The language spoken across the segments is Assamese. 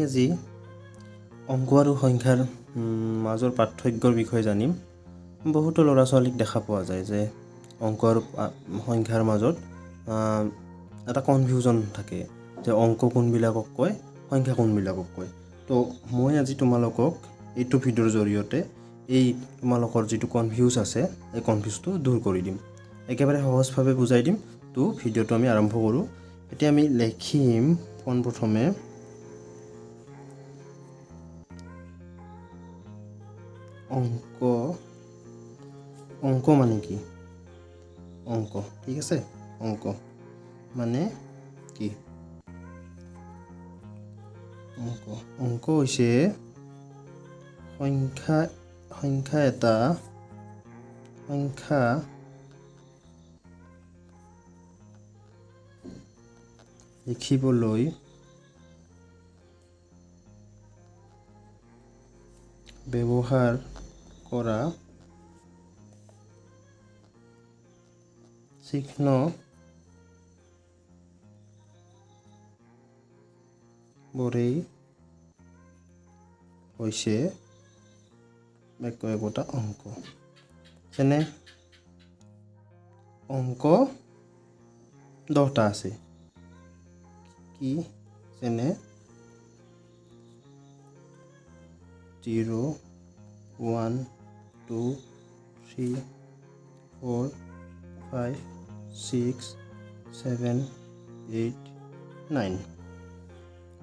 আজি অংক আৰু সংখ্যাৰ মাজৰ পাৰ্থক্যৰ বিষয়ে জানিম। বহুতো ল'ৰা ছোৱালীক দেখা পোৱা যায় যে অংক আৰু সংখ্যাৰ মাজত এটা কনফিউজন থাকে যে অংক কোনবিলাকক কয়, সংখ্যা কোনবিলাকক কয়। তো মই আজি তোমালোকক এইটো ভিডিঅ'ৰ জৰিয়তে এই তোমালোকৰ যিটো কনফিউজ আছে এই কনফিউজটো দূৰ কৰি দিম, একেবাৰে সহজভাৱে বুজাই দিম। তো ভিডিঅ'টো আমি আৰম্ভ কৰোঁ। এতিয়া আমি লিখিম পোনপ্ৰথমে অংক। অংক মানে কি? অংক, ঠিক আছে। অংক মানে কি? অংক হৈছে সংখ্যা লিখিবলৈ ব্যৱহাৰ কৰা চিহ্ন বোৰেই হৈছে একোটা অংক। যেনে অংক 10টা আছে, কি? যেনে 0, 1, 2, 3, 4, 5, 6, 7, 8, 9।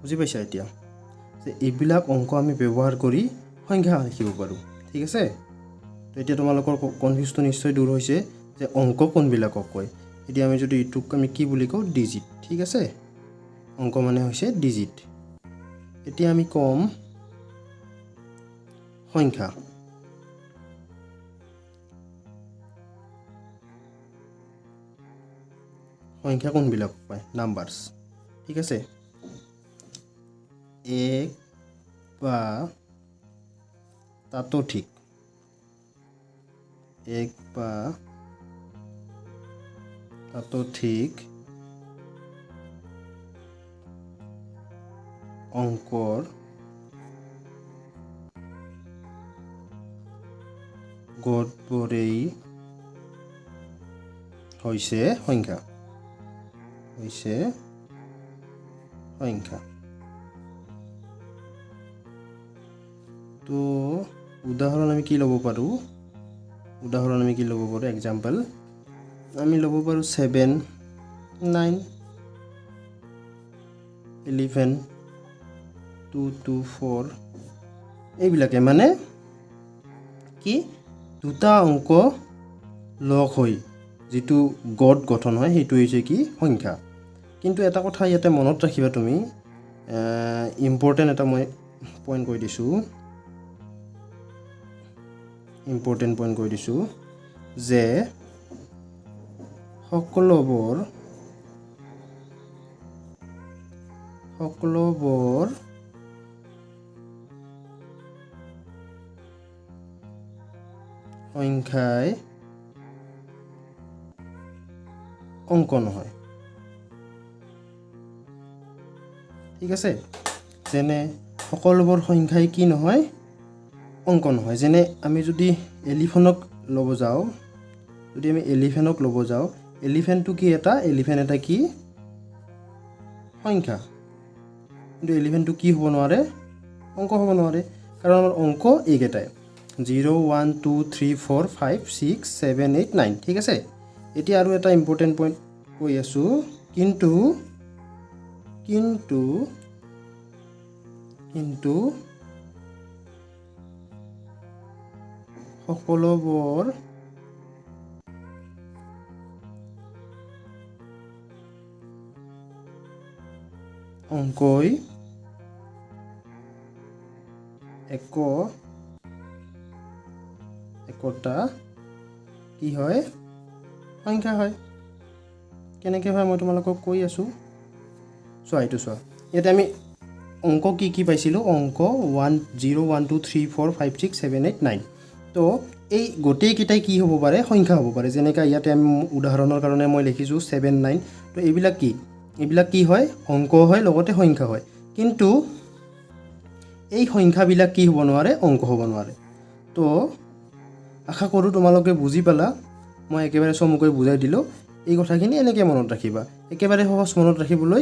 বুজি পাইছা এতিয়া যে এইবিলাক অংক আমি ব্যৱহাৰ কৰি সংখ্যা লিখিব পাৰোঁ, ঠিক আছে। তো এতিয়া তোমালোকৰ কনফিউজটো নিশ্চয় দূৰ হৈছে যে অংক কোনবিলাকক কয়। এতিয়া আমি যদি এইটোক আমি কি বুলি কওঁ? ডিজিট, ঠিক আছে। অংক মানে হৈছে ডিজিট। এতিয়া আমি ক'ম সংখ্যা। সংখ্যা কোনবিলাকক কয়? নাম্বাৰছ, ঠিক আছে। এক বা তাতোধিক, এক বা তাতোধিক অংকৰ গড়বোৰেই হৈছে সংখ্যা। তো উদাহৰণ আমি কি ল'ব পাৰোঁ? এক্সাম্পল আমি ল'ব পাৰোঁ 7, 9, 11, 2, 2, 4। এইবিলাকে মানে কি? দুটা অংক লগ হৈ যিটো গড় গঠন হয় সেইটো হৈছে কি? সংখ্যা। কিন্তু এটা কথা ইয়াতে মনত ৰাখিবা তুমি, ইম্পৰ্টেণ্ট এটা মই পইণ্ট কৈ দিছোঁ, যে সকলোবোৰ সংখ্যাই অংক নহয়, ঠিক আছে। যেনে সকলোবোৰ সংখ্যাই কি নহয়? অংক নহয়। যেনে আমি যদি এলিফেণ্টক ল'ব যাওঁ, এলিফেণ্টটো কি? এলিফেণ্ট এটা কি? সংখ্যা। কিন্তু এলিফেণ্টটো কি হ'ব নোৱাৰে? অংক হ'ব নোৱাৰে, কাৰণ আমাৰ অংক এইকেইটাই 0, 1, 2, 3, 4, 5, 6, 7, 8, 9, ঠিক আছে। এতিয়া আৰু এটা ইম্পৰ্টেণ্ট পইণ্ট কৈ আছোঁ, কিন্তু সকলোবোৰ অংকই একোটা কি হয়? সংখ্যা হয়। কেনেকৈ হয় মই তোমালোকক কৈ আছোঁ, এইটো চোৱা। ইয়াতে আমি অংক কি পাইছিলোঁ? অংক 1, 0, 1, 2, 3, 4, 5, 6, 7, 8, 9। তো এই গোটেইকেইটাই কি হ'ব পাৰে? সংখ্যা হ'ব পাৰে। যেনেকৈ ইয়াতে আমি উদাহৰণৰ কাৰণে মই লিখিছোঁ 7, 9। তো এইবিলাক কি হয়? অংক হয়, লগতে সংখ্যা হয়। কিন্তু এই সংখ্যাবিলাক কি হ'ব নোৱাৰে, অংক হ'ব নোৱাৰে। তো আশা কৰোঁ তোমালোকে বুজি পালা। মই একেবাৰে চমুকৈ বুজাই দিলোঁ। এই কথাখিনি এনেকৈ মনত ৰাখিবা, একেবাৰে সহজ মনত ৰাখিবলৈ